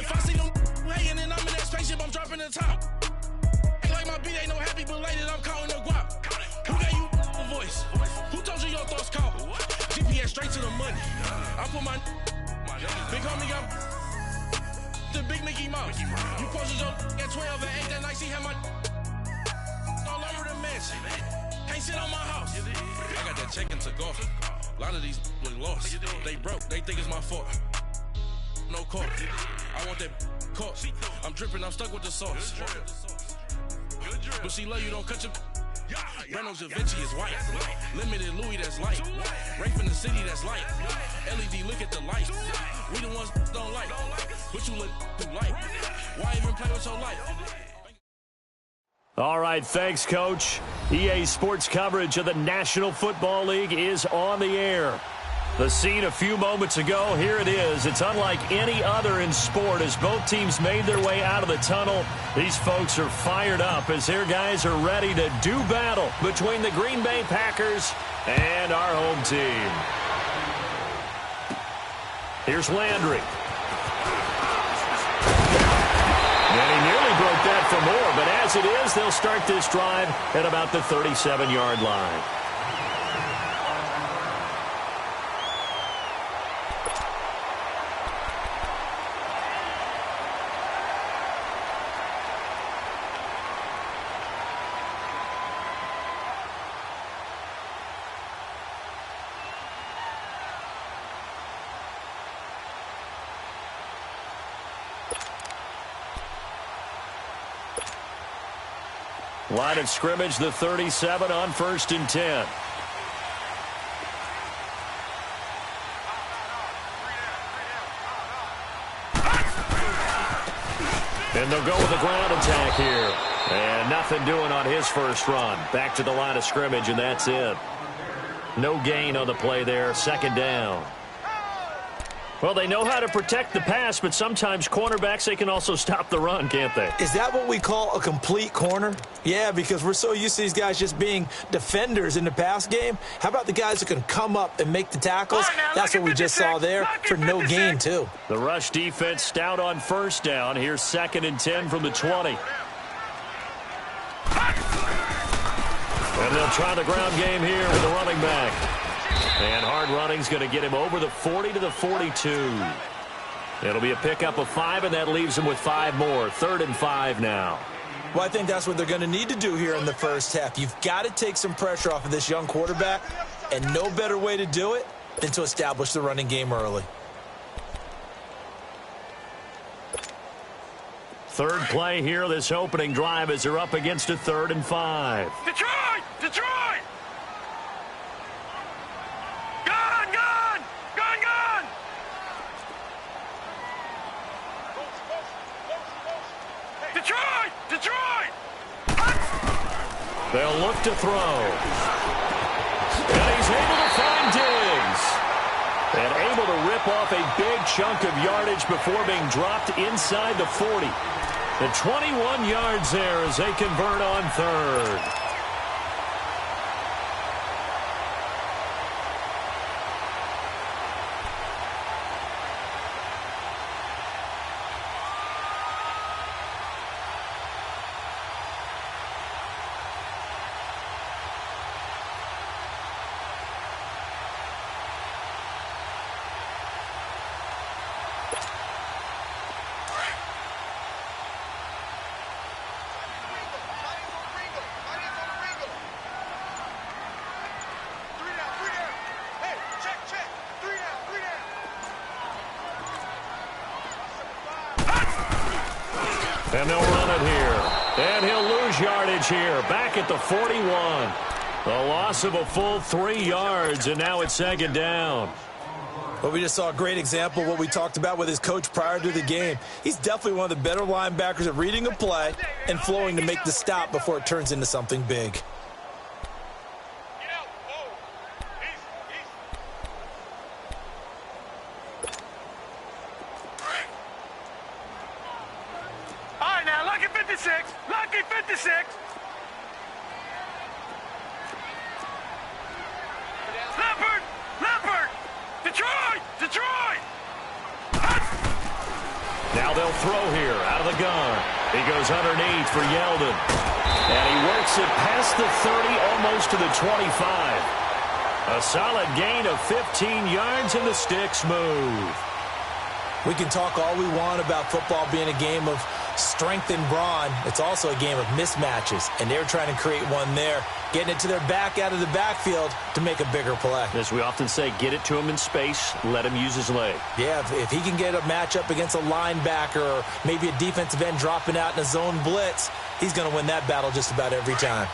If I see them hating and I'm in that spaceship, I'm dropping the top. Ain't like my beat ain't no happy, but later I'm counting the guap. Who gave you a voice? Who told you your thoughts count? GPS straight to the money. I put my big homie got the big Mickey Mouse. You posted your at 12 and 8 that night, she had my all over the mansion. Can't sit on my house. I got that check into golf. A lot of these look lost. They broke, they think it's my fault. No court. I want that caught. I'm dripping, I'm stuck with the sauce. But she love you, don't cut your. Reynolds Da Vinci is white. Limited Louis, that's light. Rape in the city, that's light. LED, look at the lights. We the ones don't like. But you look through light. Why even play with your life? All right, thanks, Coach. EA Sports coverage of the National Football League is on the air. The scene a few moments ago, here it is. It's unlike any other in sport as both teams made their way out of the tunnel. These folks are fired up as their guys are ready to do battle between the Green Bay Packers and our home team. Here's Landry. And he nearly broke that for more, but as it is, they'll start this drive at about the 37-yard line. Line of scrimmage, the 37 on 1st and 10. And they'll go with a ground attack here. And nothing doing on his first run. Back to the line of scrimmage, and that's it. No gain on the play there. 2nd down. Well, they know how to protect the pass, but sometimes cornerbacks, they can also stop the run, can't they? Is that what we call a complete corner? Yeah, because we're so used to these guys just being defenders in the pass game. How about the guys who can come up and make the tackles? That's what we just saw there for no gain, too. The rush defense stout on 1st down. Here's 2nd and 10 from the 20. And they'll try the ground game here with the running back. And hard running's going to get him over the 40 to the 42. It'll be a pickup of 5, and that leaves him with 5 more. 3rd and 5 now. Well, I think that's what they're going to need to do here in the first half. You've got to take some pressure off of this young quarterback, and no better way to do it than to establish the running game early. 3rd play here, this opening drive, as they're up against a 3rd and 5. Detroit! Detroit! They'll look to throw. And he's able to find Diggs. And able to rip off a big chunk of yardage before being dropped inside the 40. The 21 yards there as they convert on 3rd. And they'll run it here. And he'll lose yardage here. Back at the 41. The loss of a full 3 yards, and now it's 2nd down. Well, we just saw a great example of what we talked about with his coach prior to the game. He's definitely one of the better linebackers at reading a play and flowing to make the stop before it turns into something big. Now they'll They'll throw here out of the gun. He goes underneath for Yeldon. And he works it past the 30, almost to the 25. A solid gain of 15 yards, and the sticks move. We can talk all we want about football being a game of strength and brawn. It's also a game of mismatches, and they're trying to create one there, getting it to their back out of the backfield to make a bigger play. As we often say, get it to him in space, let him use his leg. Yeah, if he can get a matchup against a linebacker or maybe a defensive end dropping out in a zone blitz, he's going to win that battle just about every time.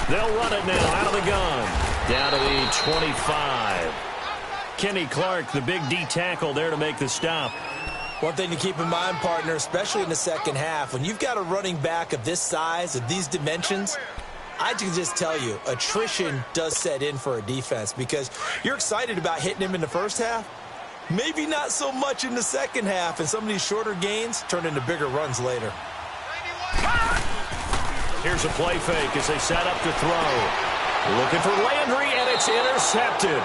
They'll run it now out of the gun. Down to the 25. Kenny Clark, the big D tackle there to make the stop. One thing to keep in mind, partner, especially in the second half, when you've got a running back of this size, of these dimensions, I can just tell you, attrition does set in for a defense because you're excited about hitting him in the first half. Maybe not so much in the second half, and some of these shorter gains turn into bigger runs later. Here's a play fake as they set up to throw. Looking for Landry, and it's intercepted.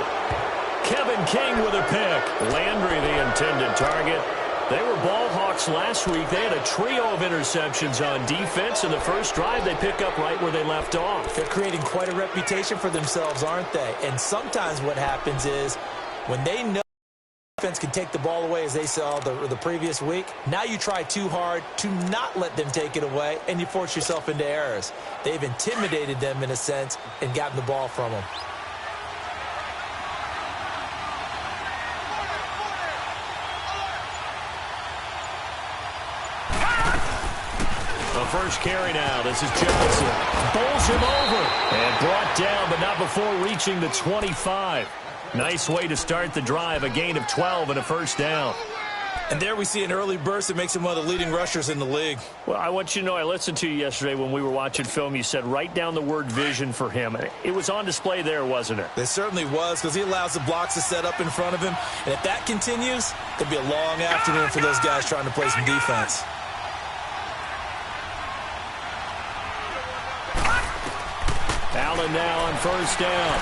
Kevin King with a pick. Landry, the intended target. They were ball hawks last week. They had a trio of interceptions on defense. In the first drive, they pick up right where they left off. They're creating quite a reputation for themselves, aren't they? And sometimes what happens is when they know defense can take the ball away, as they saw the previous week, now you try too hard to not let them take it away, and you force yourself into errors. They've intimidated them in a sense and gotten the ball from them. The first carry now. This is Johnson. Bowls him over and brought down, but not before reaching the 25. Nice way to start the drive, a gain of 12 and a first down. And there we see an early burst that makes him one of the leading rushers in the league. Well, I want you to know, I listened to you yesterday when we were watching film. You said write down the word vision for him. It was on display there, wasn't it? It certainly was, because he allows the blocks to set up in front of him. And if that continues, it'll be a long afternoon for those guys trying to play some defense. Allen now on first down.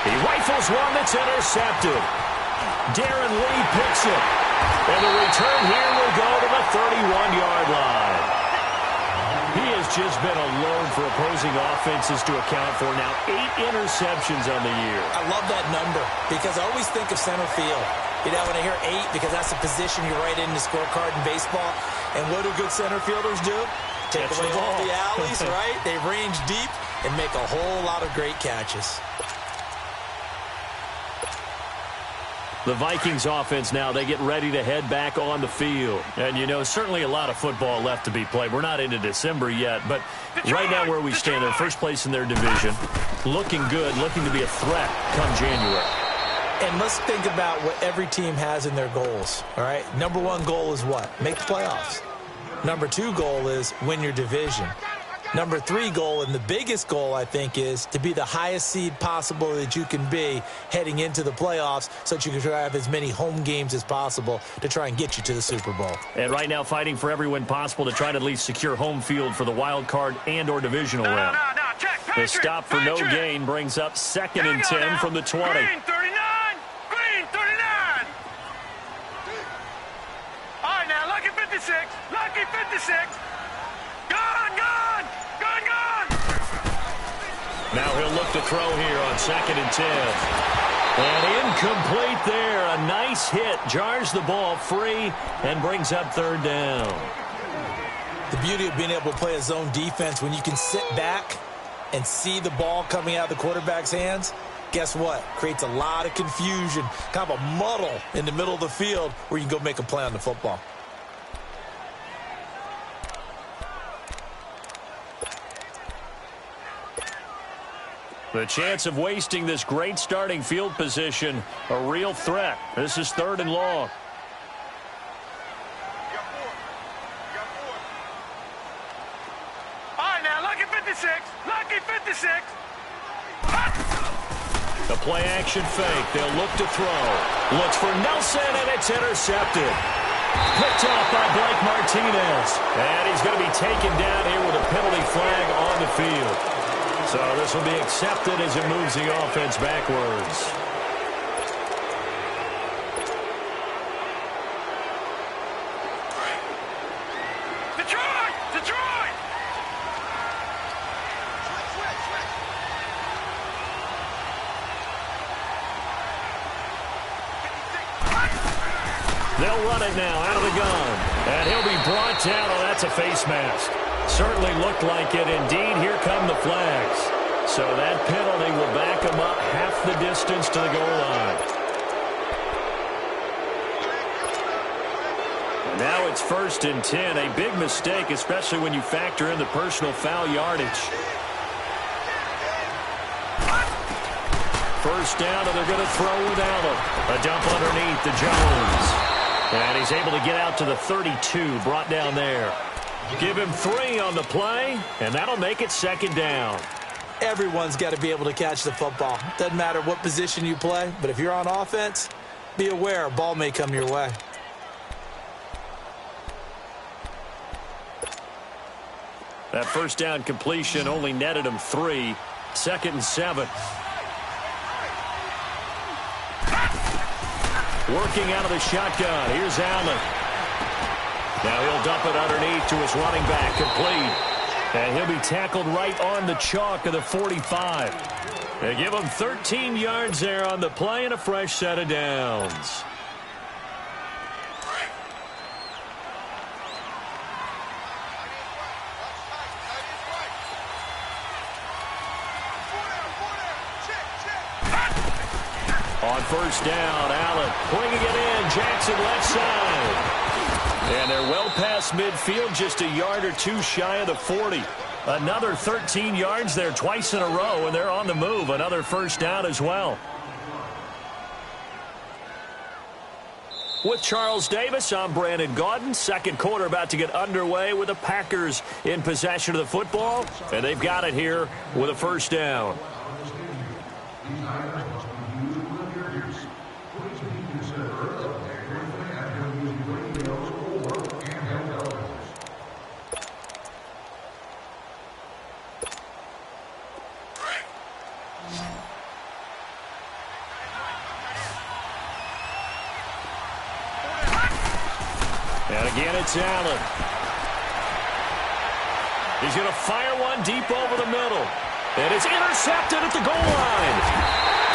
He rifles one that's intercepted. Darren Lee picks it. And the return here will go to the 31-yard line. He has just been alone for opposing offenses to account for now 8 interceptions on the year. I love that number because I always think of center field. You know, when I hear 8, because that's the position you write in the scorecard in baseball. And what do good center fielders do? Take away all the alleys, right? They range deep and make a whole lot of great catches. The Vikings offense now, they get ready to head back on the field. And, you know, certainly a lot of football left to be played. We're not into December yet, but right now where we stand, they're first place in their division. Looking good, looking to be a threat come January. And let's think about what every team has in their goals, all right? Number 1 goal is what? Make the playoffs. Number 2 goal is win your division. Number 3 goal, and the biggest goal, I think, is to be the highest seed possible that you can be heading into the playoffs so that you can have as many home games as possible to try and get you to the Super Bowl. And right now fighting for every win possible to try to at least secure home field for the wild card and or divisional round. The stop for no gain brings up 2nd and 10 from the 20. Green 39! Green 39! All right, now, lucky 56. Lucky 56. Gone, gone! Gone, gone! Now he'll look to throw here on 2nd and 10. And incomplete there. A nice hit. Jars the ball free and brings up 3rd down. The beauty of being able to play a zone defense when you can sit back and see the ball coming out of the quarterback's hands, guess what? Creates a lot of confusion, kind of a muddle in the middle of the field where you can go make a play on the football. The chance of wasting this great starting field position, a real threat. This is 3rd and long. All right, now, lucky 56. Lucky 56. The play action fake. They'll look to throw. Looks for Nelson, and it's intercepted. Picked off by Blake Martinez. And he's going to be taken down here with a penalty flag on the field. So this will be accepted as it moves the offense backwards. They'll run it now out of the gun. And he'll be brought down. Oh, that's a face mask. Certainly looked like it. Indeed, here come the flags. So that penalty will back him up half the distance to the goal line. And now it's 1st and 10. A big mistake, especially when you factor in the personal foul yardage. First down, and they're going to throw without him. A dump underneath to Jones. And he's able to get out to the 32, brought down there. Give him 3 on the play, and that'll make it 2nd down. Everyone's got to be able to catch the football. Doesn't matter what position you play, but if you're on offense, be aware a ball may come your way. That first down completion only netted him 3. 2nd and 7. Working out of the shotgun. Here's Allen. Now he'll dump it underneath to his running back. Complete. And he'll be tackled right on the chalk of the 45. They give him 13 yards there on the play and a fresh set of downs. On first down, Allen bringing it in. Jackson left side. And they're well past midfield, just a yard or 2 shy of the 40. Another 13 yards there twice in a row, and they're on the move. Another first down as well. With Charles Davis, I'm Brandon Gaudin. Second quarter about to get underway with the Packers in possession of the football. And they've got it here with a first down. And again, it's Allen. He's going to fire one deep over the middle. And it's intercepted at the goal line.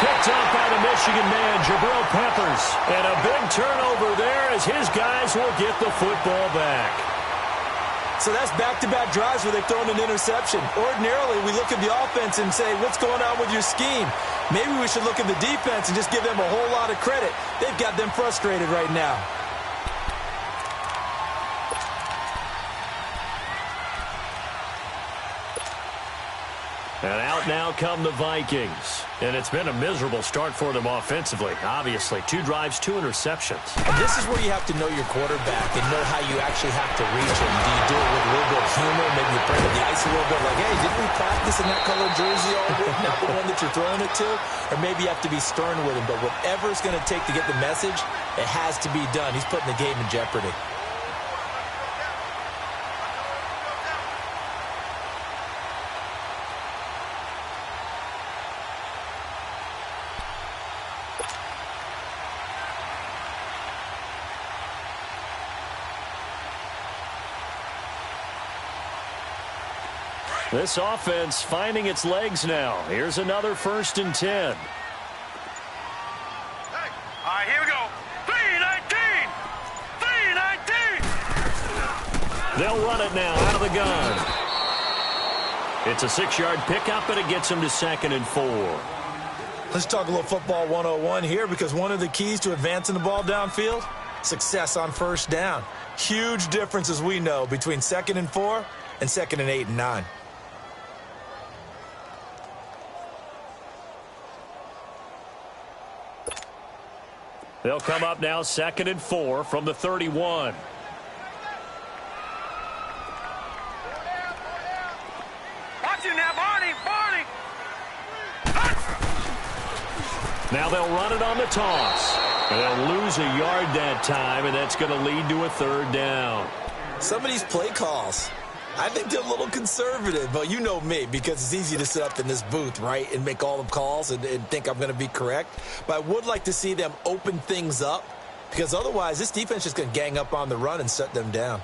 Picked up by the Michigan man, Jabril Peppers. And a big turnover there as his guys will get the football back. So that's back-to-back drives where they've thrown an interception. Ordinarily, we look at the offense and say, what's going on with your scheme? Maybe we should look at the defense and just give them a whole lot of credit. They've got them frustrated right now. And out now come the Vikings. And it's been a miserable start for them offensively, obviously. 2 drives, 2 interceptions. And this is where you have to know your quarterback and know how you actually have to reach him. Do you do it with a little bit of humor, maybe you break the ice a little bit, like, hey, didn't we practice in that color jersey all week, not the one that you're throwing it to? Or maybe you have to be stern with him. But whatever it's going to take to get the message, it has to be done. He's putting the game in jeopardy. This offense finding its legs now. Here's another 1st and 10. All right, here we go. 3-19! 3-19! They'll run it now out of the gun. It's a 6-yard pickup, and it gets them to 2nd and 4. Let's talk a little football 101 here, because one of the keys to advancing the ball downfield, success on first down. Huge difference, as we know, between 2nd and 4 and 2nd and 8 and 9. They'll come up now 2nd and 4 from the 31. Watch him now, Barney! Now they'll run it on the toss. And they'll lose a yard that time, and that's going to lead to a 3rd down. Some of these play calls, I think they're a little conservative, but you know me, because it's easy to sit up in this booth, right, and make all the calls and think I'm going to be correct. But I would like to see them open things up, because otherwise this defense is going to gang up on the run and shut them down.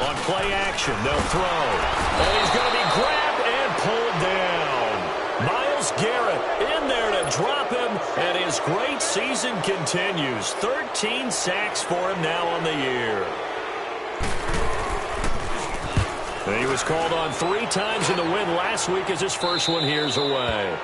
On play action, they'll throw. And he's going to be grabbed and pulled down. Myles Garrett in there to drop him, and his great season continues. 13 sacks for him now on the year. And he was called on 3 times in the win last week as his first one here's away.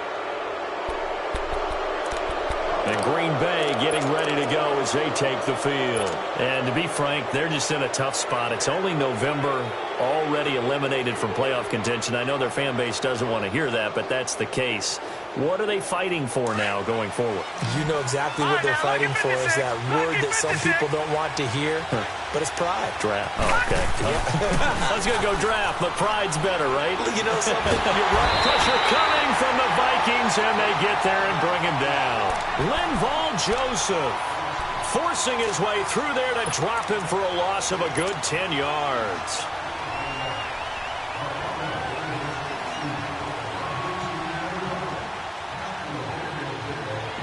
And Green Bay getting ready to go as they take the field. And to be frank, they're just in a tough spot. It's only November, already eliminated from playoff contention. I know their fan base doesn't want to hear that, but that's the case. What are they fighting for now going forward? You know exactly what they're fighting for is that word that some people don't want to hear, but it's pride. Draft. Oh, okay. I was going to go draft, but pride's better, right? You know something? You're right. Pressure coming from the Vikings, and they get there and bring him down. Linval Joseph forcing his way through there to drop him for a loss of a good 10 yards.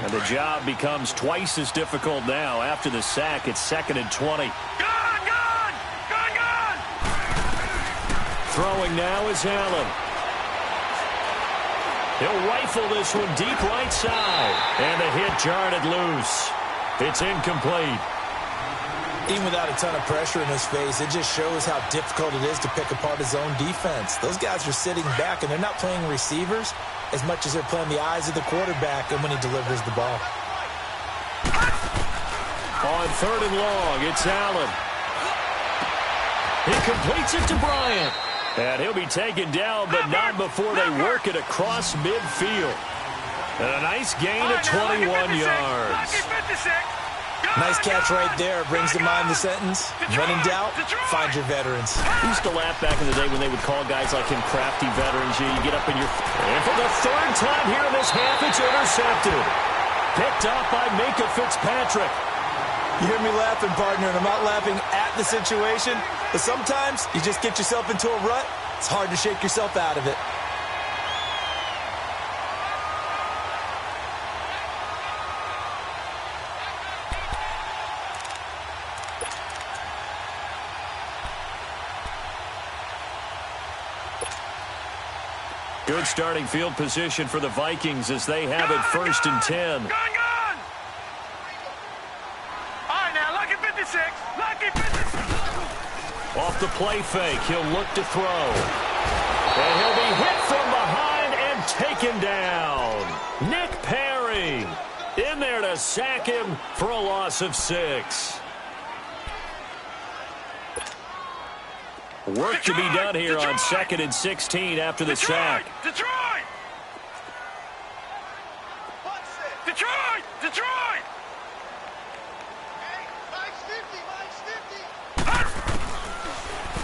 And the job becomes twice as difficult now. After the sack, it's 2nd and 20. Gone! Throwing now is Allen. He'll rifle this one deep right side. And the hit jarred it loose. It's incomplete. Even without a ton of pressure in his face, it just shows how difficult it is to pick apart his own defense. Those guys are sitting back, and they're not playing receivers as much as they're playing the eyes of the quarterback and when he delivers the ball. On 3rd and long, it's Allen. He completes it to Bryant. And he'll be taken down, but not before they work it across midfield. And a nice gain of 21 yards. Nice catch right there. Brings to mind the sentence, when in doubt, find your veterans. We used to laugh back in the day when they would call guys like him crafty veterans. You get up in your... And for the 3rd time here in this half, it's intercepted. Picked up by Minka Fitzpatrick. You hear me laughing, partner, and I'm not laughing at the situation, but sometimes you just get yourself into a rut. It's hard to shake yourself out of it. Good starting field position for the Vikings as they have it 1st and 10. Gone! All right, now, lucky 56. Lucky 56. Off the play fake, he'll look to throw. And he'll be hit from behind and taken down. Nick Perry in there to sack him for a loss of 6. Work to be done here on 2nd and 16 after the sack. Detroit!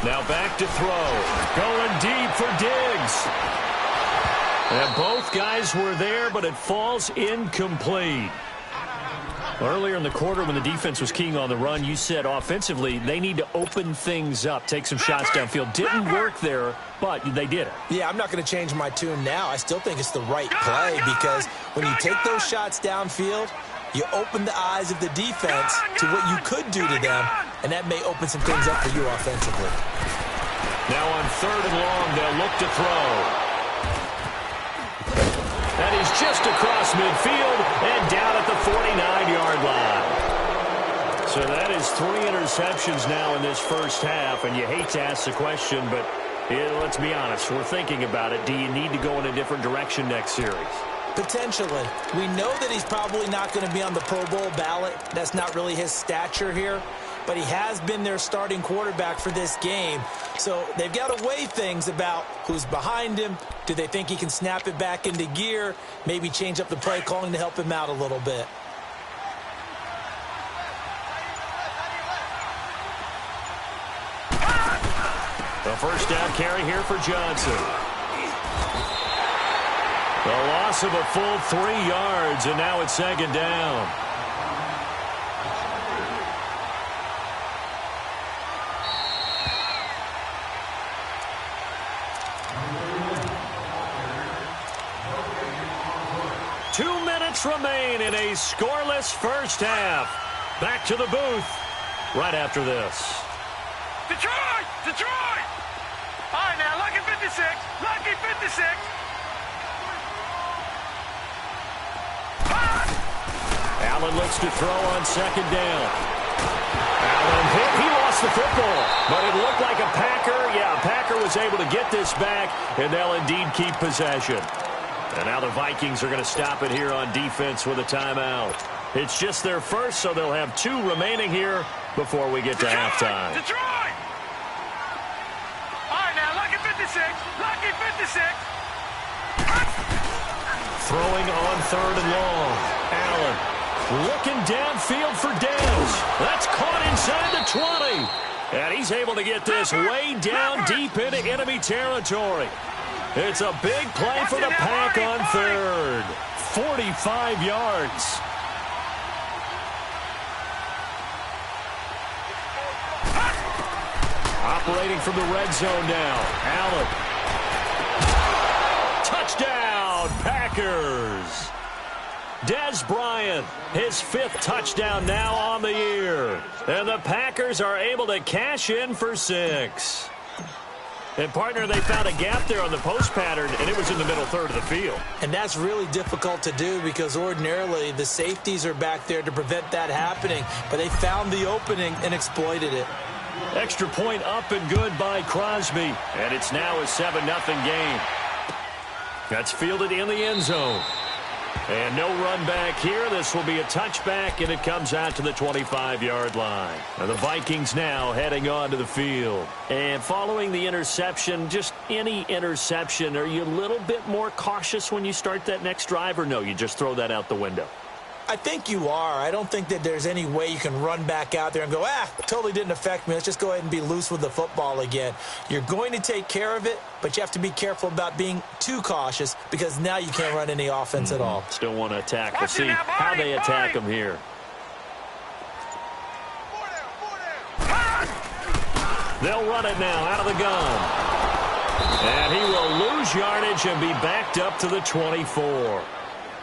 Now back to throw. Going deep for Diggs. And both guys were there, but it falls incomplete. Earlier in the quarter when the defense was keying on the run, you said offensively they need to open things up, take some shots downfield. Didn't work there, but they did it. Yeah, I'm not going to change my tune now. I still think it's the right play because when you take those shots downfield, you open the eyes of the defense to what you could do to them, and that may open some things up for you offensively. Now on 3rd and long, they'll look to throw. That is just across midfield and down at the 49-yard line. So that is 3 interceptions now in this first half, and you hate to ask the question, but let's be honest, we're thinking about it. Do you need to go in a different direction next series? Potentially. We know that he's probably not going to be on the Pro Bowl ballot. That's not really his stature here. But he has been their starting quarterback for this game. So they've got to weigh things about who's behind him. Do they think he can snap it back into gear? Maybe change up the play calling to help him out a little bit. A first down carry here for Johnson. The loss of a full 3 yards, and now it's second down. Remain in a scoreless first half. Back to the booth right after this. Detroit! Detroit! All right, now, lucky 56. Lucky 56. Allen looks to throw on second down. Allen hit. He lost the football, but it looked like a Packer. Yeah, a Packer was able to get this back, and they'll indeed keep possession. And now the Vikings are going to stop it here on defense with a timeout. It's just their first, so they'll have 2 remaining here before we get to halftime. Detroit! All right, now, lucky 56. Lucky 56. Throwing on third and long. Allen looking downfield for Downs. That's caught inside the 20. And he's able to get this way down deep into enemy territory. It's a big play for the Pack on third. 45 yards. Operating from the red zone now. Allen. Touchdown, Packers. Dez Bryant, his 5th touchdown now on the year. And the Packers are able to cash in for 6. And, partner, they found a gap there on the post pattern, and it was in the middle third of the field. And that's really difficult to do because ordinarily the safeties are back there to prevent that happening. But they found the opening and exploited it. Extra point up and good by Crosby. And it's now a 7-0 game. That's fielded in the end zone. And no run back here. This will be a touchback, and it comes out to the 25-yard line. And the Vikings now heading on to the field. And following the interception, just any interception, are you a little bit more cautious when you start that next drive, or no, you just throw that out the window? I think you are. I don't think that there's any way you can run back out there and go, totally didn't affect me. Let's just go ahead and be loose with the football again. You're going to take care of it, but you have to be careful about being too cautious because now you can't run any offense at all. Still want to attack. We'll see how they attack them here. They'll run it now out of the gun. And he will lose yardage and be backed up to the 24.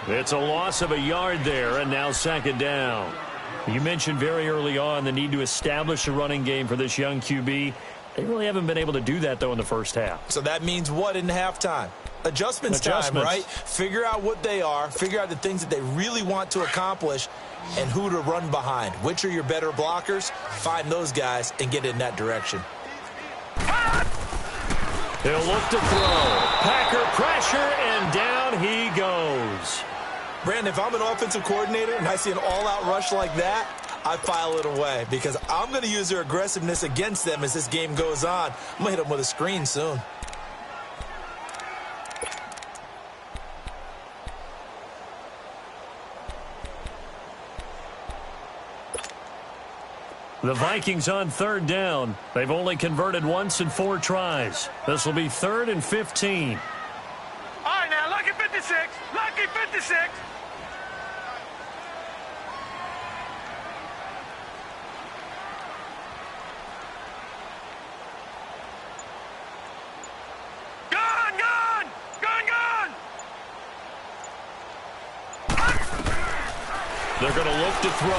It's a loss of a yard there, and now second down. You mentioned very early on the need to establish a running game for this young QB. They really haven't been able to do that, though, in the first half. So that means what in halftime? Adjustments time, right? Figure out what they are, figure out the things that they really want to accomplish, and who to run behind. Which are your better blockers? Find those guys and get in that direction. He'll look to throw. Packer pressure, and down he goes. Brandon, if I'm an offensive coordinator and I see an all-out rush like that, I file it away because I'm going to use their aggressiveness against them as this game goes on. I'm going to hit them with a screen soon. The Vikings on third down. They've only converted once in 4 tries. This will be 3rd and 15. All right, now, lucky 56. Lucky 56. They're going to look to throw.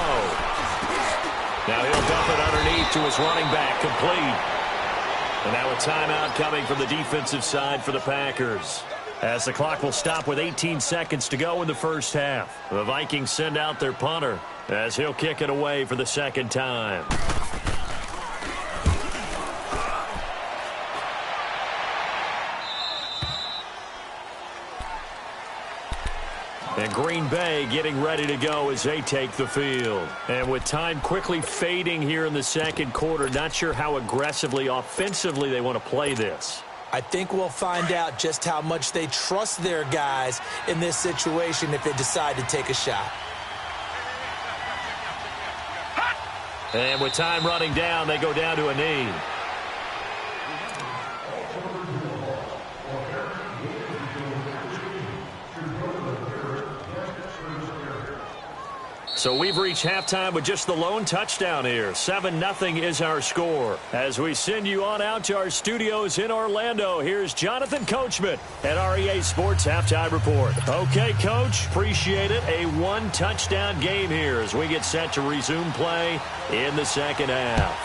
Now he'll dump it underneath to his running back, complete. And now a timeout coming from the defensive side for the Packers. As the clock will stop with 18 seconds to go in the first half. The Vikings send out their punter as he'll kick it away for the second time. And Green Bay getting ready to go as they take the field. And with time quickly fading here in the second quarter, not sure how aggressively, offensively they want to play this. I think we'll find out just how much they trust their guys in this situation if they decide to take a shot. And with time running down, they go down to a knee. So we've reached halftime with just the lone touchdown here. 7-0 is our score. As we send you on out to our studios in Orlando, here's Jonathan Coachman at REA Sports Halftime Report. Okay, Coach, appreciate it. A one-touchdown game here as we get set to resume play in the second half.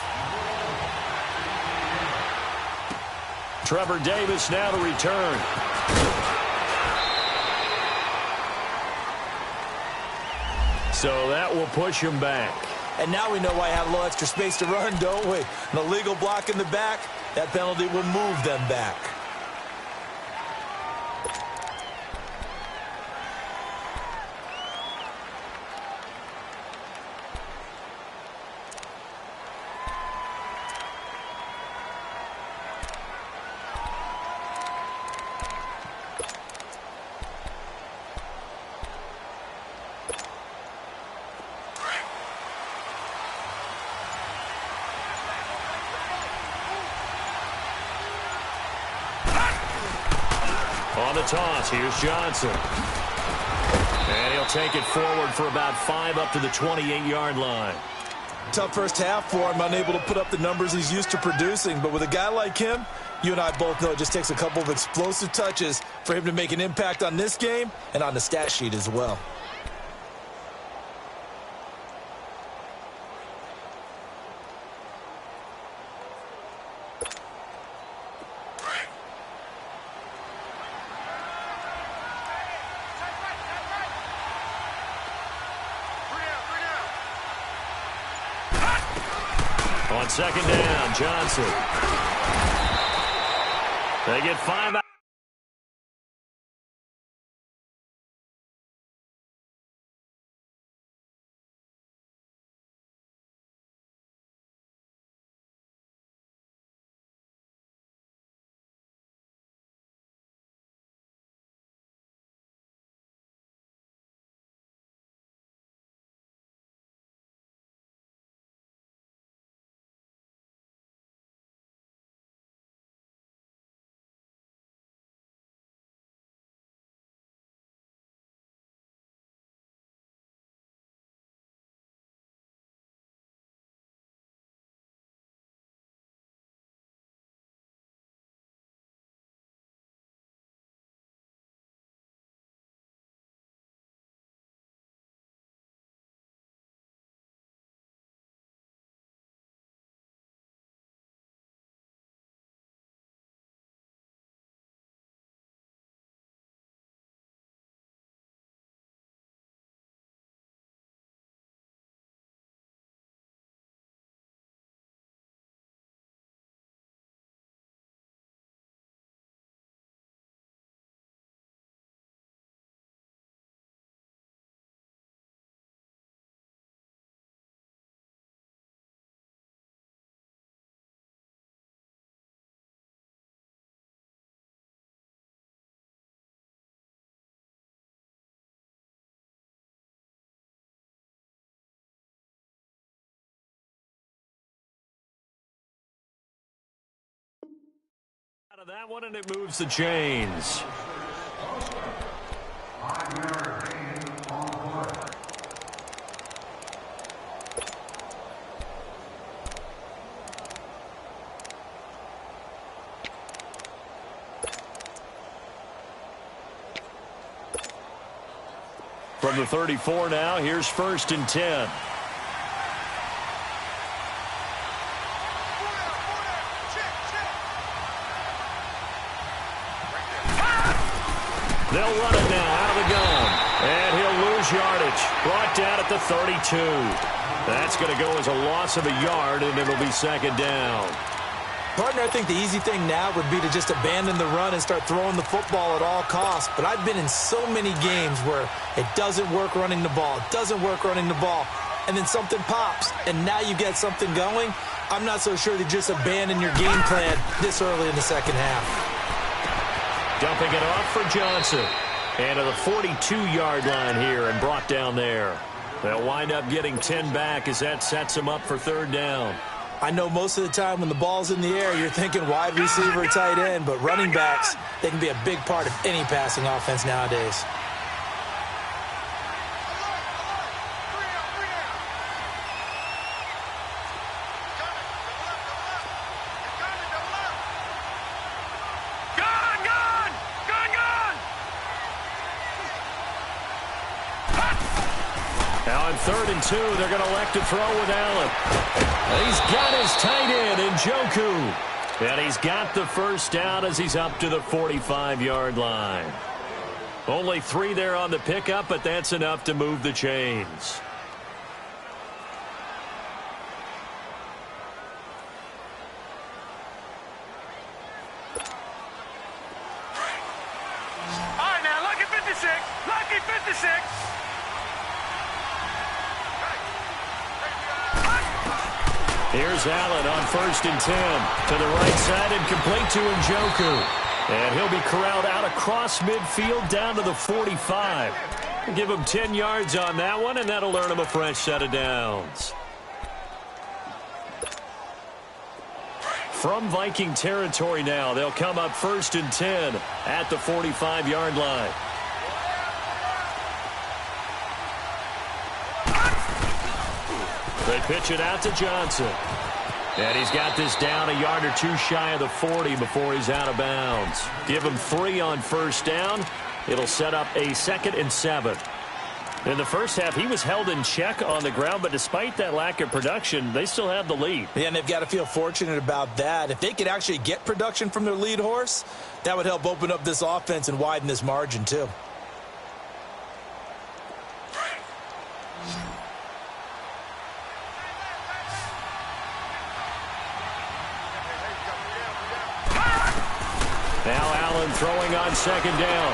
Trevor Davis now to return. So that will push him back. And now we know why I have a little extra space to run, don't we? An illegal block in the back, that penalty will move them back. On the toss, here's Johnson. And he'll take it forward for about 5 up to the 28-yard line. Tough first half for him, unable to put up the numbers he's used to producing. But with a guy like him, you and I both know it just takes a couple of explosive touches for him to make an impact on this game and on the stat sheet as well. On second down, Johnson. They get 5 out. Out of that one, and it moves the chains. From the 34 now, here's 1st and 10. They'll run it now out of the gun. And he'll lose yardage. Brought down at the 32. That's going to go as a loss of a yard, and it'll be 2nd down. Partner, I think the easy thing now would be to just abandon the run and start throwing the football at all costs. But I've been in so many games where it doesn't work running the ball. It doesn't work running the ball. And then something pops, and now you get something going. I'm not so sure to just abandon your game plan this early in the second half. Dumping it off for Johnson. And to the 42-yard line here and brought down there. They'll wind up getting 10 back as that sets them up for 3rd down. I know most of the time when the ball's in the air, you're thinking wide receiver, tight end, but running backs, they can be a big part of any passing offense nowadays. on 3rd and 2. They're going to elect to throw with Allen. He's got his tight end, Njoku. And he's got the first down as he's up to the 45-yard line. Only 3 there on the pickup, but that's enough to move the chains. All right, now, lucky 56. Lucky 56. Here's Allen on 1st and 10. To the right side and complete to Njoku. And he'll be corralled out across midfield down to the 45. Give him 10 yards on that one, and that'll earn him a fresh set of downs. From Viking territory now, they'll come up 1st and 10 at the 45-yard line. They pitch it out to Johnson. And he's got this down a yard or 2 shy of the 40 before he's out of bounds. Give him 3 on 1st down. It'll set up a 2nd and 7. In the first half, he was held in check on the ground, but despite that lack of production, they still have the lead. Yeah, and they've got to feel fortunate about that. If they could actually get production from their lead horse, that would help open up this offense and widen this margin too. Now Allen throwing on 2nd down.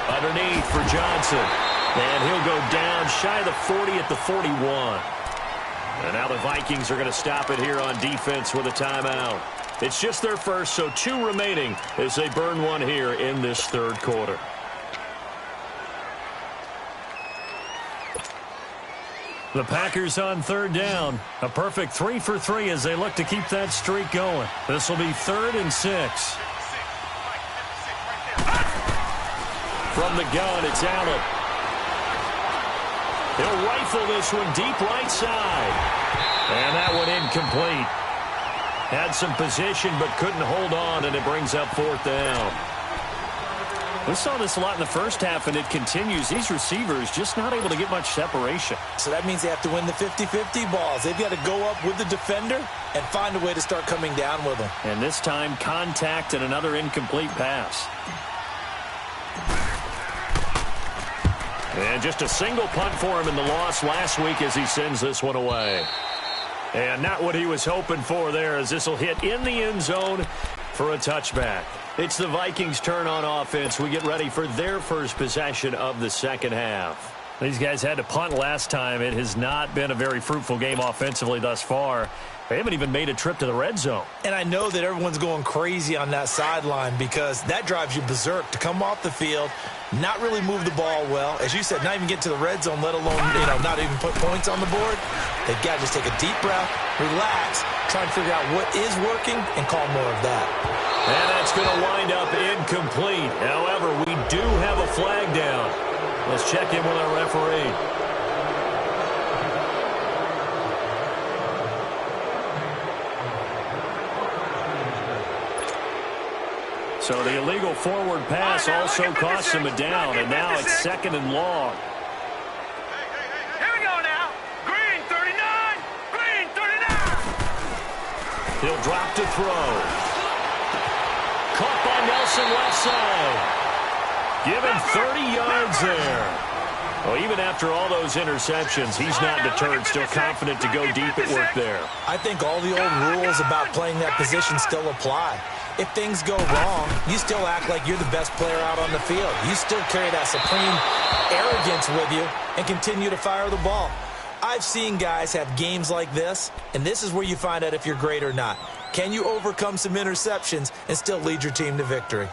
Underneath for Johnson. And he'll go down shy of the 40 at the 41. And now the Vikings are going to stop it here on defense with a timeout. It's just their first, so 2 remaining as they burn one here in this 3rd quarter. The Packers on 3rd down. A perfect 3 for 3 as they look to keep that streak going. This will be 3rd and 6. From the gun, it's Allen. He'll rifle this one deep right side. And that one incomplete. Had some position but couldn't hold on, and it brings up 4th down. We saw this a lot in the first half, and it continues. These receivers just not able to get much separation. So that means they have to win the 50-50 balls. They've got to go up with the defender and find a way to start coming down with them. And this time, contact and another incomplete pass. And just a single punt for him in the loss last week as he sends this one away. And not what he was hoping for there, as this will hit in the end zone for a touchback. It's the Vikings' turn on offense. We get ready for their first possession of the 2nd half. These guys had to punt last time. It has not been a very fruitful game offensively thus far. They haven't even made a trip to the red zone. And I know that everyone's going crazy on that sideline because that drives you berserk to come off the field, not really move the ball well. As you said, not even get to the red zone, let alone, not even put points on the board. They've got to just take a deep breath, relax, try and figure out what is working, and call more of that. And that's going to wind up incomplete. However, we do have a flag down. Let's check in with our referee. So the illegal forward pass also costs him a down, and now it's 2nd and long. Here we go now. Green 39. Green 39. He'll drop to throw. Caught by Nelson left side. Give him 30 yards there. Well, even after all those interceptions, he's not deterred, still confident to go deep at work there. I think all the old rules about playing that position still apply. If things go wrong, you still act like you're the best player out on the field. You still carry that supreme arrogance with you and continue to fire the ball. I've seen guys have games like this, and this is where you find out if you're great or not. Can you overcome some interceptions and still lead your team to victory?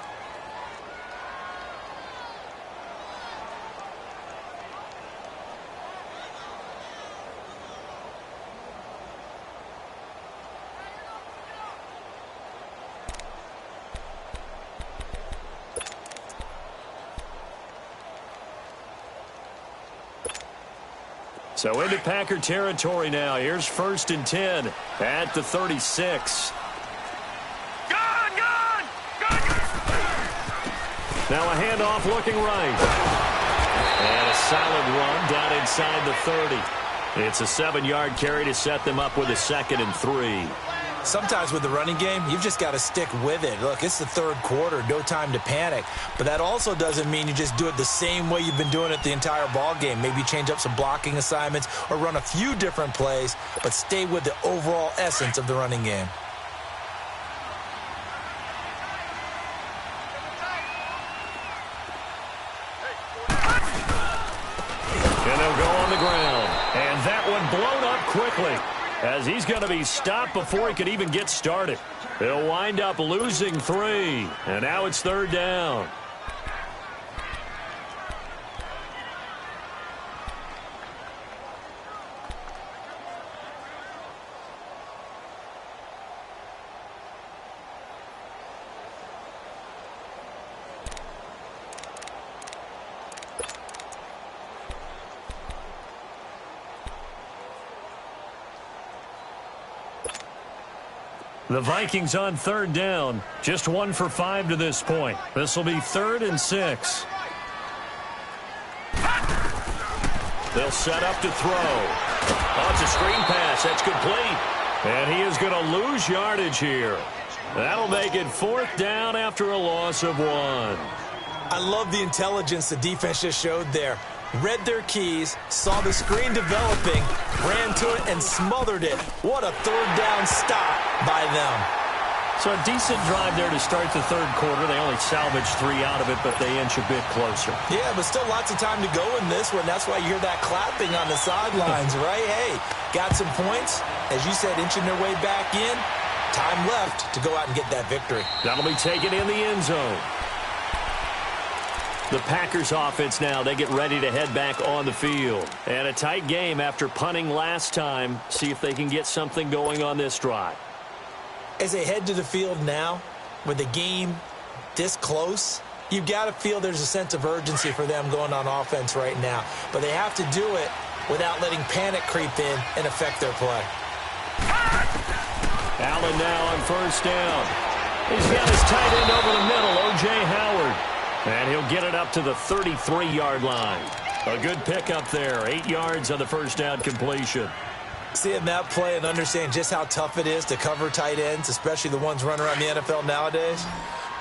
So into Packer territory now. Here's 1st and 10 at the 36. Gun! Now a handoff looking right. And a solid run down inside the 30. It's a 7-yard carry to set them up with a 2nd and 3. Sometimes with the running game, you've just got to stick with it. Look, it's the third quarter, no time to panic. But that also doesn't mean you just do it the same way you've been doing it the entire ball game. Maybe change up some blocking assignments or run a few different plays, but stay with the overall essence of the running game. And they'll go on the ground. And that one blown up quickly, as he's going to be stopped before he could even get started. They'll wind up losing 3, and now it's 3rd down. The Vikings on 3rd down, just 1 for 5 to this point. This will be 3rd and 6. They'll set up to throw. Oh, it's a screen pass. That's complete. And he is going to lose yardage here. That'll make it 4th down after a loss of 1. I love the intelligence the defense just showed there. Read their keys, saw the screen developing, ran to it, and smothered it. What a 3rd down stop by them. So a decent drive there to start the 3rd quarter. They only salvaged 3 out of it, but they inch a bit closer. Yeah, but still lots of time to go in this one. That's why you hear that clapping on the sidelines, right? Hey, got some points. As you said, inching their way back in. Time left to go out and get that victory. That'll be taken in the end zone. The Packers offense now, they get ready to head back on the field. And a tight game after punting last time. See if they can get something going on this drive. As they head to the field now, with the game this close, you've got to feel there's a sense of urgency for them going on offense right now. But they have to do it without letting panic creep in and affect their play. Allen now on 1st down. He's got his tight end over the middle, O.J. Howard. And he'll get it up to the 33-yard line. A good pickup there. 8 yards on the 1st down completion. Seeing that play and understanding just how tough it is to cover tight ends, especially the ones running around the NFL nowadays,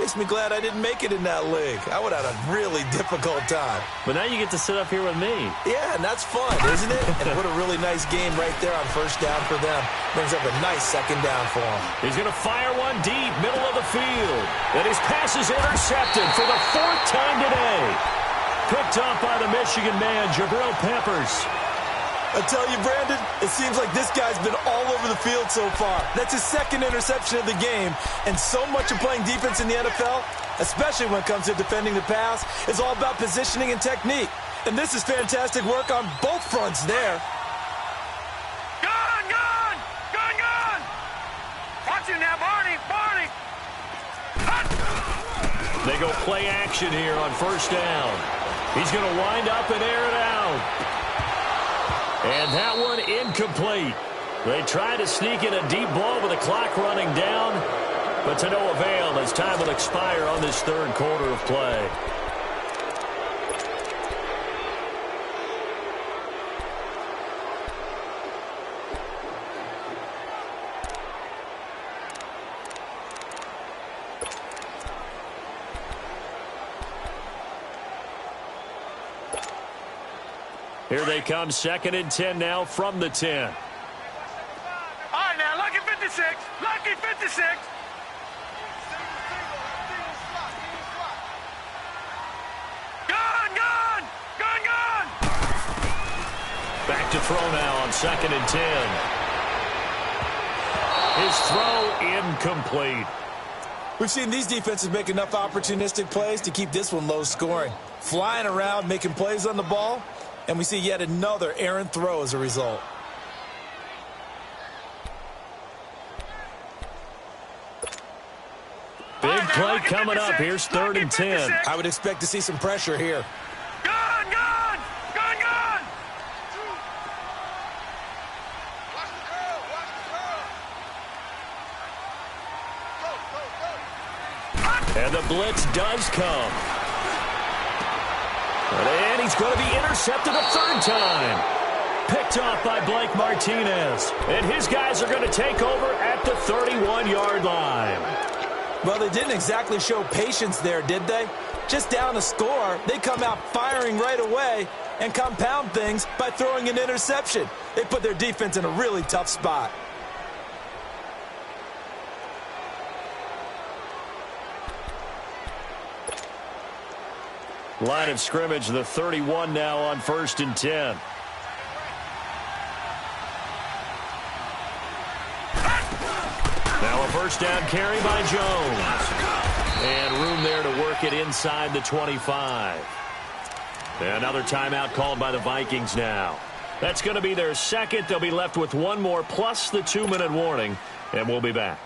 makes me glad I didn't make it in that league. I would have had a really difficult time. But now you get to sit up here with me. Yeah, and that's fun, isn't it? And what a really nice game right there on 1st down for them. Brings up a nice 2nd down for him. He's going to fire one deep, middle of the field. And his pass is intercepted for the 4th time today. Picked off by the Michigan man, Jabril Peppers. I tell you, Brandon, it seems like this guy's been all over the field so far. That's his 2nd interception of the game. And so much of playing defense in the NFL, especially when it comes to defending the pass, is all about positioning and technique. And this is fantastic work on both fronts there. Gone, gone! Gone, gone! Watch him now, Barney! Barney! They go play action here on 1st down. He's going to wind up and air it out. And that one incomplete. They try to sneak in a deep ball with the clock running down, but to no avail as time will expire on this 3rd quarter of play. Here they come, 2nd and 10 now from the 10. All right, now, lucky 56. Lucky 56. Gone, gone! Gone, gone! Back to throw now on 2nd and 10. His throw incomplete. We've seen these defenses make enough opportunistic plays to keep this one low scoring. Flying around, making plays on the ball. And we see yet another errant throw as a result. Big play coming up. Here's 3rd and 10. I would expect to see some pressure here. Gone, gone! Gone, gone! And the blitz does come. And he's going to be intercepted a 3rd time. Picked off by Blake Martinez. And his guys are going to take over at the 31-yard line. Well, they didn't exactly show patience there, did they? Just down a score, they come out firing right away and compound things by throwing an interception. They put their defense in a really tough spot. Line of scrimmage, the 31 now on 1st and 10. Now a first down carry by Jones. And room there to work it inside the 25. Another timeout called by the Vikings now. That's going to be their second. They'll be left with one more plus the 2-minute warning. And we'll be back.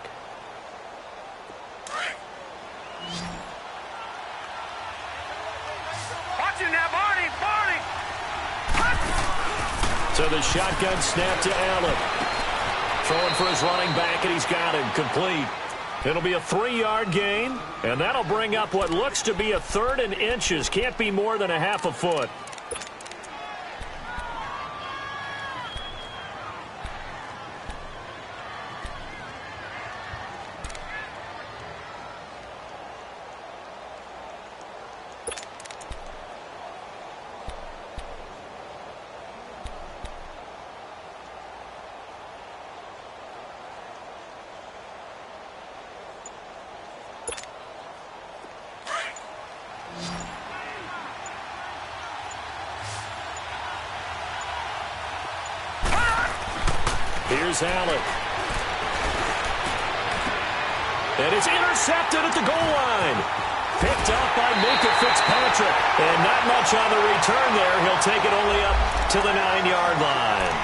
So the shotgun snap to Allen. Throwing for his running back, and he's got him complete. It'll be a 3-yard gain, and that'll bring up what looks to be a 3rd and inches. Can't be more than a half a foot. Here's Allen. And it's intercepted at the goal line. Picked up by Minka Fitzpatrick. And not much on the return there. He'll take it only up to the 9-yard line.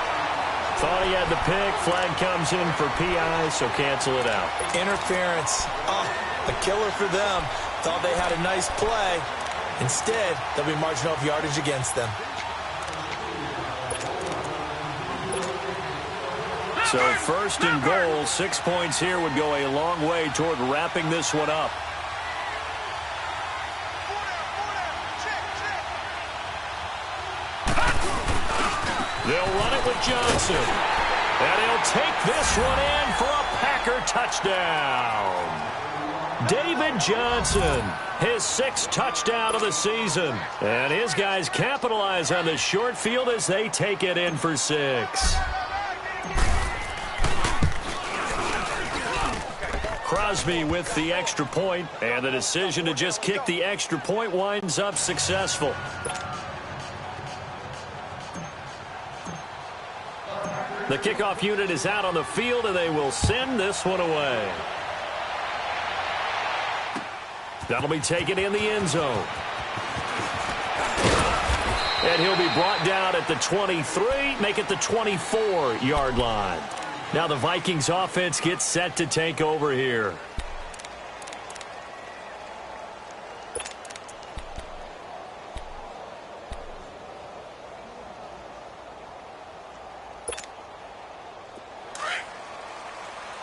Thought he had the pick. Flag comes in for PI, so cancel it out. Interference. Oh, a killer for them. Thought they had a nice play. Instead, they'll be marching off yardage against them. So 1st and goal, 6 points here would go a long way toward wrapping this one up. They'll run it with Johnson. And he'll take this one in for a Packer touchdown. David Johnson, his 6th touchdown of the season. And his guys capitalize on the short field as they take it in for 6. Crosby with the extra point, and the decision to just kick the extra point winds up successful. The kickoff unit is out on the field, and they will send this one away. That'll be taken in the end zone. And he'll be brought down at the 23, make it the 24-yard line. Now the Vikings offense gets set to take over here.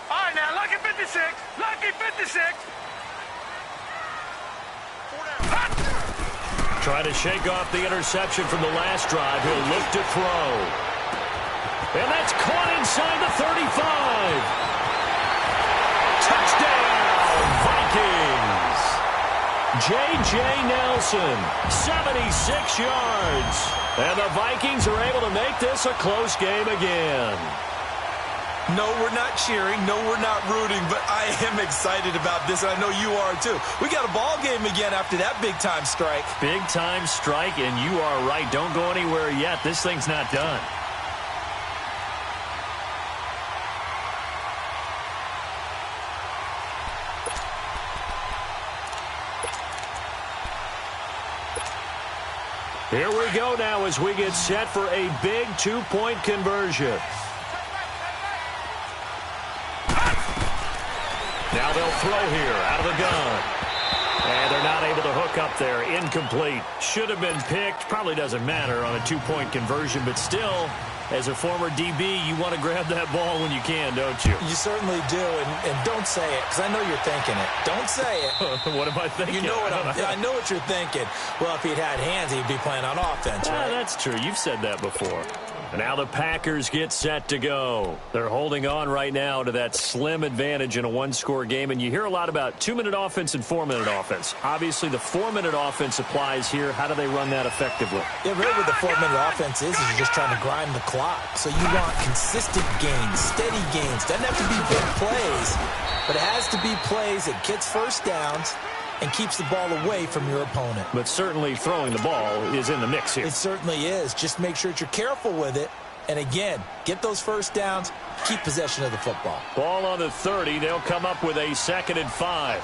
All right, now, lucky 56. Lucky 56. Try to shake off the interception from the last drive. He'll look to throw. And that's caught inside the 35. Touchdown, Vikings. J.J. Nelson, 76 yards. And the Vikings are able to make this a close game again. No, we're not cheering. No, we're not rooting. But I am excited about this, and I know you are too. We got a ball game again after that big-time strike. Big-time strike, and you are right. Don't go anywhere yet. This thing's not done. Here we go now as we get set for a big 2-point conversion. Now they'll throw here out of the gun. And they're not able to hook up there. Incomplete. Should have been picked. Probably doesn't matter on a 2-point conversion, but still, as a former DB, you want to grab that ball when you can, don't you? You certainly do, and don't say it, because I know you're thinking it. Don't say it. What am I thinking? You know what I know what you're thinking. Well, if he'd had hands, he'd be playing on offense, right? That's true. You've said that before. Now the Packers get set to go. They're holding on right now to that slim advantage in a one-score game, and you hear a lot about 2-minute offense and 4-minute offense. Obviously, the 4-minute offense applies here. How do they run that effectively? Yeah, really what the 4-minute offense is you're just trying to grind the clock. So you want consistent gains, steady gains. Doesn't have to be big plays, but it has to be plays that gets first downs and keeps the ball away from your opponent. But certainly throwing the ball is in the mix here. It certainly is. Just make sure that you're careful with it. And again, get those first downs, keep possession of the football. Ball on the 30. They'll come up with a 2nd and 5.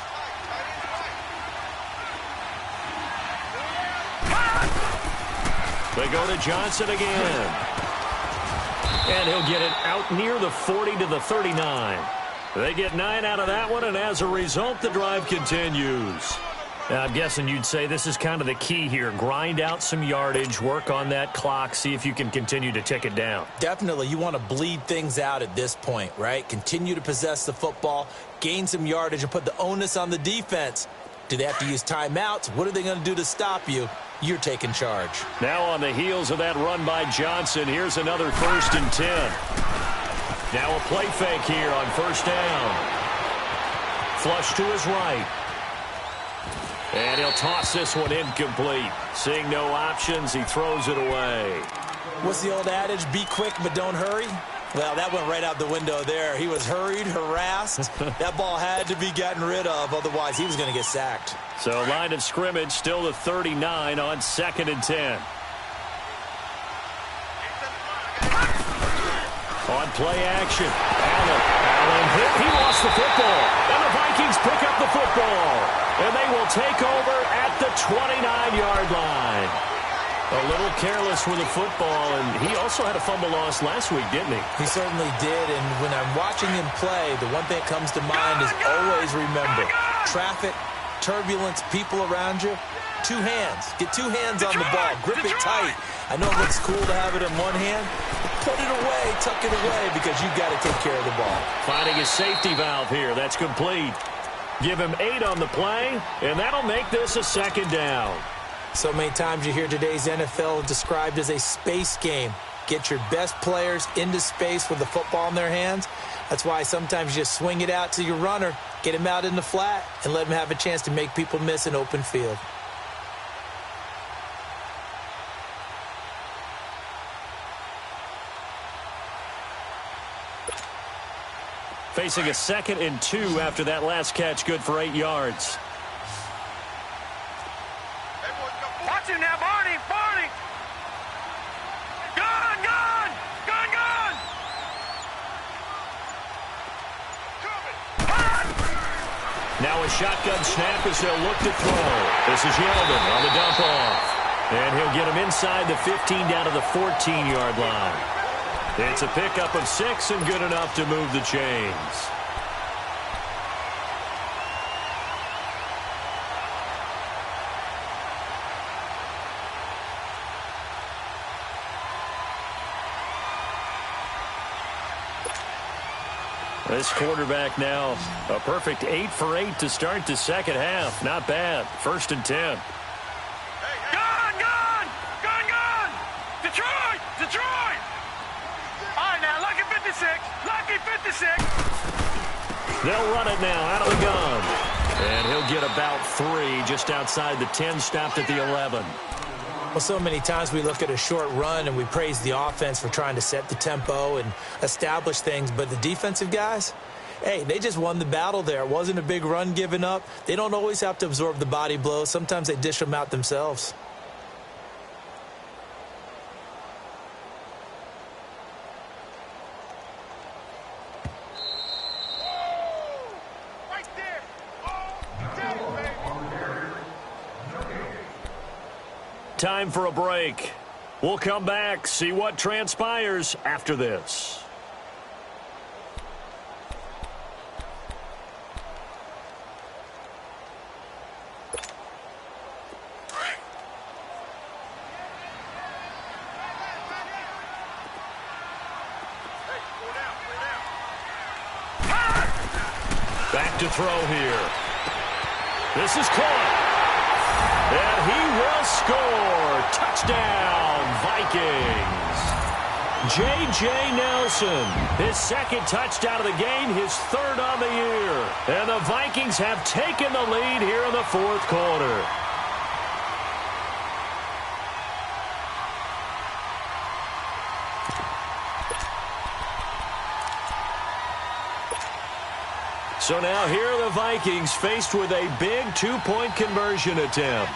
They go to Johnson again. And he'll get it out near the 40 to the 39. They get 9 out of that one, and as a result, the drive continues. Now, I'm guessing you'd say this is kind of the key here. Grind out some yardage, work on that clock, see if you can continue to tick it down. Definitely. You want to bleed things out at this point, right? Continue to possess the football, gain some yardage, and put the onus on the defense. Do they have to use timeouts? What are they going to do to stop you? You're taking charge. Now on the heels of that run by Johnson, here's another 1st and 10. Now a play fake here on 1st down. Flush to his right. And he'll toss this one incomplete. Seeing no options, he throws it away. What's the old adage? Be quick, but don't hurry. Well, that went right out the window there. He was hurried, harassed. That ball had to be gotten rid of. Otherwise, he was going to get sacked. So line of scrimmage still the 39 on 2nd and 10. On play action, Allen hit. He lost the football. And the Vikings pick up the football. And they will take over at the 29-yard line. A little careless with the football, and he also had a fumble loss last week, didn't he? He certainly did, and when I'm watching him play, the one thing that comes to mind is always remember, traffic, turbulence, people around you, 2 hands. Get 2 hands on the ball. Grip it tight. I know it looks cool to have it in one hand. Put it away, tuck it away, because you've got to take care of the ball. Finding a safety valve here. That's complete. Give him 8 on the play, and that'll make this a 2nd down. So many times you hear today's NFL described as a space game. Get your best players into space with the football in their hands. That's why sometimes you just swing it out to your runner, get him out in the flat, and let him have a chance to make people miss an open field. Facing a 2nd and 2 after that last catch, good for 8 yards. Watch him now, Barney! Barney! Gun! Gun! Gun! Gun! Now a shotgun snap as they'll look to throw. This is Yeldon on the dump off. And he'll get him inside the 15 down to the 14-yard line. It's a pickup of 6 and good enough to move the chains. This quarterback now, a perfect 8 for 8 to start the second half. Not bad. 1st and 10. Gun! Gun! Gun! Gun! Detroit! Detroit! All right, now, lucky 56. Lucky 56. They'll run it now out of the gun. And he'll get about 3 just outside the 10, stopped at the 11. Well, so many times we look at a short run and we praise the offense for trying to set the tempo and establish things, but the defensive guys, hey, they just won the battle there. It wasn't a big run given up. They don't always have to absorb the body blows. Sometimes they dish them out themselves. Time for a break. We'll come back, see what transpires after this. Back to throw here. This is caught. And he will score. Touchdown, Vikings. J.J. Nelson, his second touchdown of the game, his third on the year. And the Vikings have taken the lead here in the fourth quarter. So now here are the Vikings faced with a big two-point conversion attempt.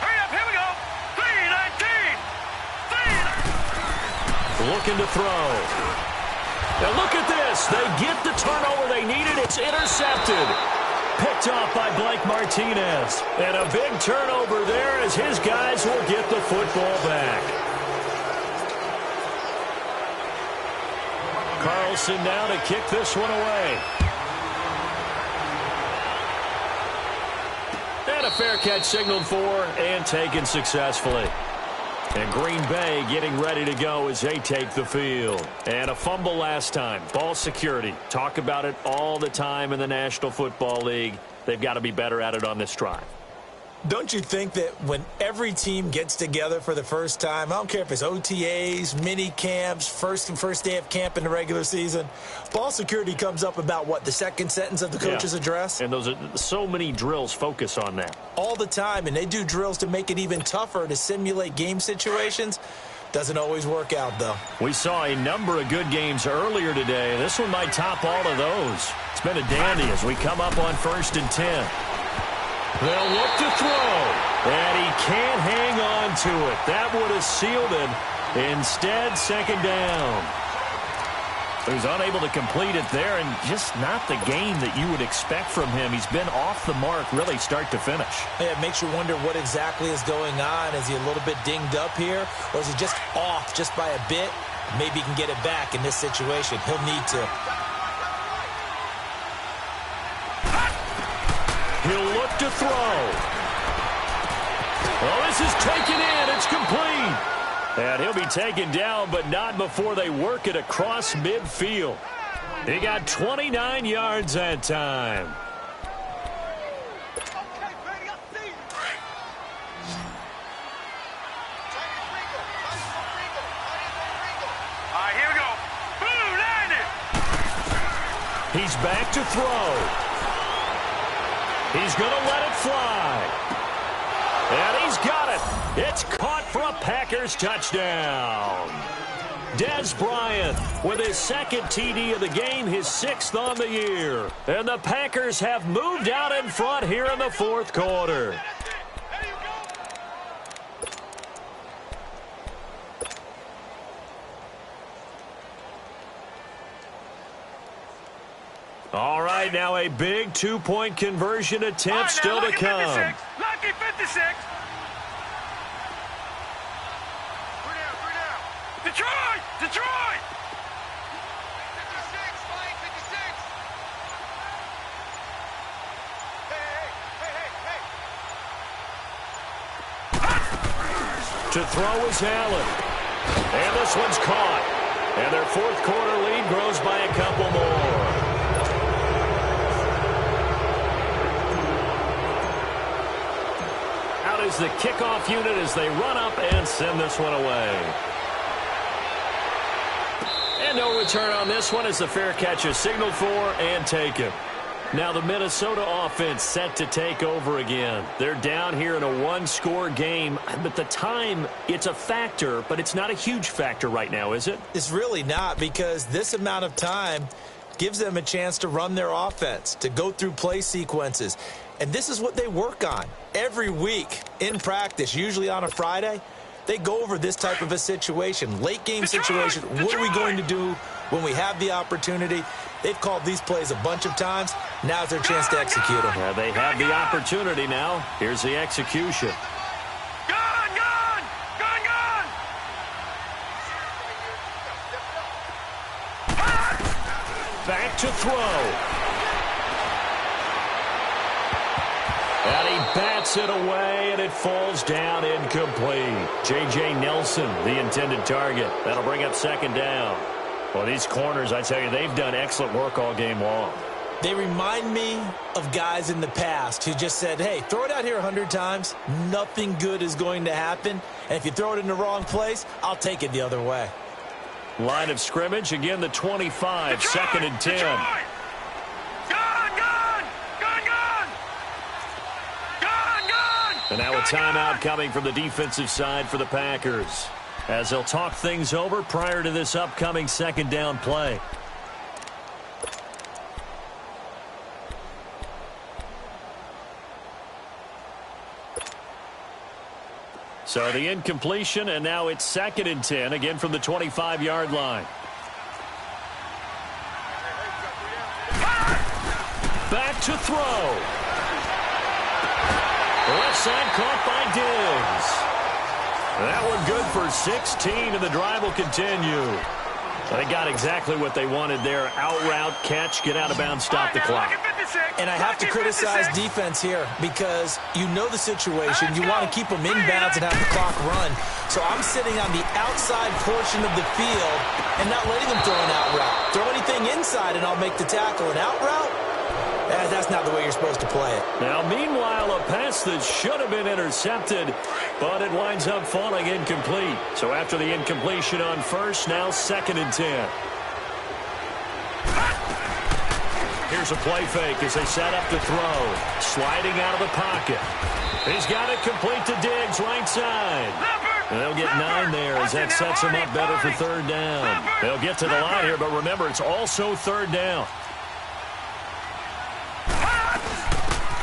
Hurry up, here we go. 3-19. Looking to throw. Now look at this. They get the turnover they needed. It's intercepted. Picked off by Blake Martinez. And a big turnover there as his guys will get the football back. Carlson now to kick this one away. And a fair catch signaled for and taken successfully. And Green Bay getting ready to go as they take the field. And a fumble last time. Ball security. Talk about it all the time in the National Football League. They've got to be better at it on this drive. Don't you think that when every team gets together for the first time, I don't care if it's OTAs, mini camps, first day of camp in the regular season, ball security comes up about what, the second sentence of the coach's address? And those are so many drills focus on that. All the time, and they do drills to make it even tougher to simulate game situations. Doesn't always work out, though. We saw a number of good games earlier today. This one might top all of those. It's been a dandy as we come up on 1st and 10. They'll look to throw, and he can't hang on to it. That would have sealed it. Instead, second down. He was unable to complete it there, and just not the game that you would expect from him. He's been off the mark, really, start to finish. Yeah, it makes you wonder what exactly is going on. Is he a little bit dinged up here, or is he just off just by a bit? Maybe he can get it back in this situation. He'll need to. He'll look to throw. Oh, this is taken in. It's complete. And he'll be taken down, but not before they work it across midfield. He got 29 yards that time. All right, here we go. Boom, landed. He's back to throw. He's going to let it fly. And he's got it. It's caught for a Packers touchdown. Dez Bryant with his second TD of the game, his 6th on the year. And the Packers have moved out in front here in the fourth quarter. All right, now a big two-point conversion attempt still to come. Lucky 56. Detroit! Detroit! 56, 56. Hey. To throw is Allen. And this one's caught. And their fourth quarter lead grows by a couple more. Out is the kickoff unit as they run up and send this one away. And no return on this one as the fair catch is signaled for and taken. Now the Minnesota offense set to take over again. They're down here in a one-score game, but the time, it's a factor, but it's not a huge factor right now, is it? It's really not, because this amount of time gives them a chance to run their offense, to go through play sequences. And this is what they work on every week in practice, usually on a Friday. They go over this type of a situation, late game situation. What are we going to do when we have the opportunity? They've called these plays a bunch of times. Now's their chance to execute them. Yeah, they have the opportunity now. Here's the execution. Gone, gone! Gone, gone! Back to throw. And he bats it away, and it falls down incomplete. J.J. Nelson, the intended target. That'll bring up second down. Well, these corners, I tell you, they've done excellent work all game long. They remind me of guys in the past who just said, hey, throw it out here 100 times. Nothing good is going to happen. And if you throw it in the wrong place, I'll take it the other way. Line of scrimmage, again the 25, second and 10. And now a timeout coming from the defensive side for the Packers, as they'll talk things over prior to this upcoming second down play. So the incompletion, and now it's second and 10, again from the 25-yard line. Back to throw. Left side caught by Diggs. That one good for 16, and the drive will continue. They got exactly what they wanted there. Out route, catch, get out of bounds, stop the clock. And I have to criticize defense here because you know the situation. You want to keep them inbounds and have the clock run. So I'm sitting on the outside portion of the field and not letting them throw an out route. Throw anything inside and I'll make the tackle. An out route? That's not the way you're supposed to play it. Now, meanwhile, a pass that should have been intercepted, but it winds up falling incomplete. So after the incompletion on first, now second and 10. Here's a play fake as they set up to throw. Sliding out of the pocket. He's got it complete to Diggs, right side. And they'll get 9 there as that sets them up better for third down. They'll get to the line here, but remember, it's also third down.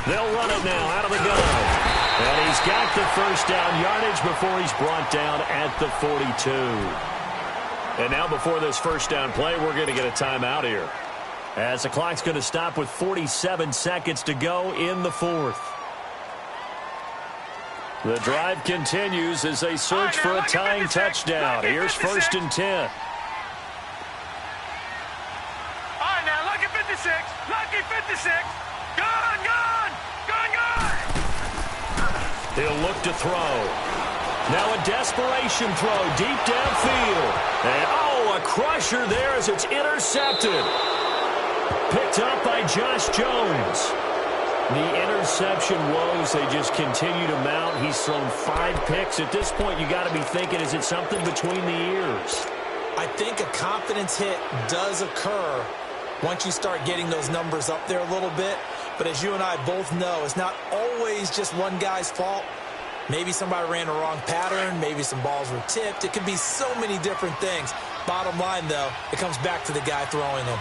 They'll run it now out of the gun. And he's got the first down yardage before he's brought down at the 42. And now before this first down play, we're going to get a timeout here, as the clock's going to stop with 47 seconds to go in the fourth. The drive continues as they search for a tying touchdown. Here's first and 10. All right, now, lucky 56. Lucky 56. Gone, gone, gone, gone. He'll look to throw. Now a desperation throw deep downfield. And, oh, a crusher there as it's intercepted. Picked up by Josh Jones. The interception woes, they just continue to mount. He's thrown 5 picks. At this point, you got to be thinking, is it something between the ears? I think a confidence hit does occur once you start getting those numbers up there a little bit. But as you and I both know, it's not always just one guy's fault. Maybe somebody ran a wrong pattern. Maybe some balls were tipped. It could be so many different things. Bottom line, though, it comes back to the guy throwing them.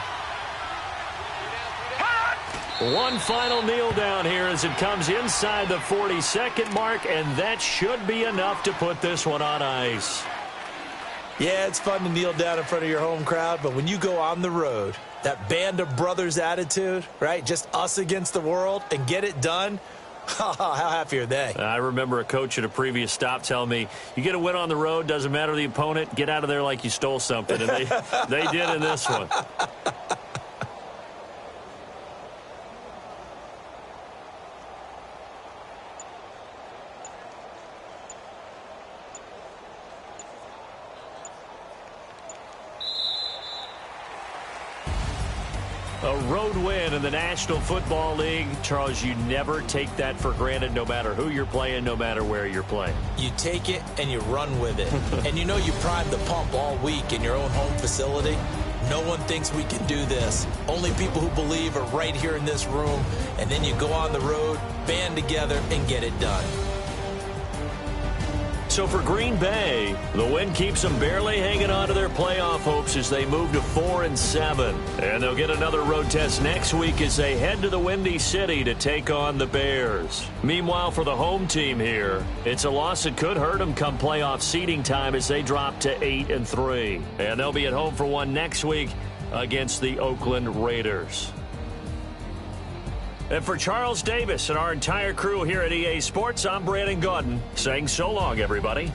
One final kneel down here as it comes inside the 40-second mark, and that should be enough to put this one on ice. Yeah, it's fun to kneel down in front of your home crowd, but when you go on the road, that band of brothers attitude, right, just us against the world, and get it done, how happy are they? I remember a coach at a previous stop telling me, you get a win on the road, doesn't matter the opponent, get out of there like you stole something, and they did in this one. A road win in the National Football League. Charles, you never take that for granted, no matter who you're playing, no matter where you're playing. You take it and you run with it. And you know you primed the pump all week in your own home facility. No one thinks we can do this. Only people who believe are right here in this room. And then you go on the road, band together, and get it done. So for Green Bay, the win keeps them barely hanging on to their playoff hopes as they move to 4-7. And they'll get another road test next week as they head to the Windy City to take on the Bears. Meanwhile, for the home team here, it's a loss that could hurt them come playoff seeding time as they drop to 8-3. And they'll be at home for one next week against the Oakland Raiders. And for Charles Davis and our entire crew here at EA Sports, I'm Brandon Gaudin saying so long, everybody.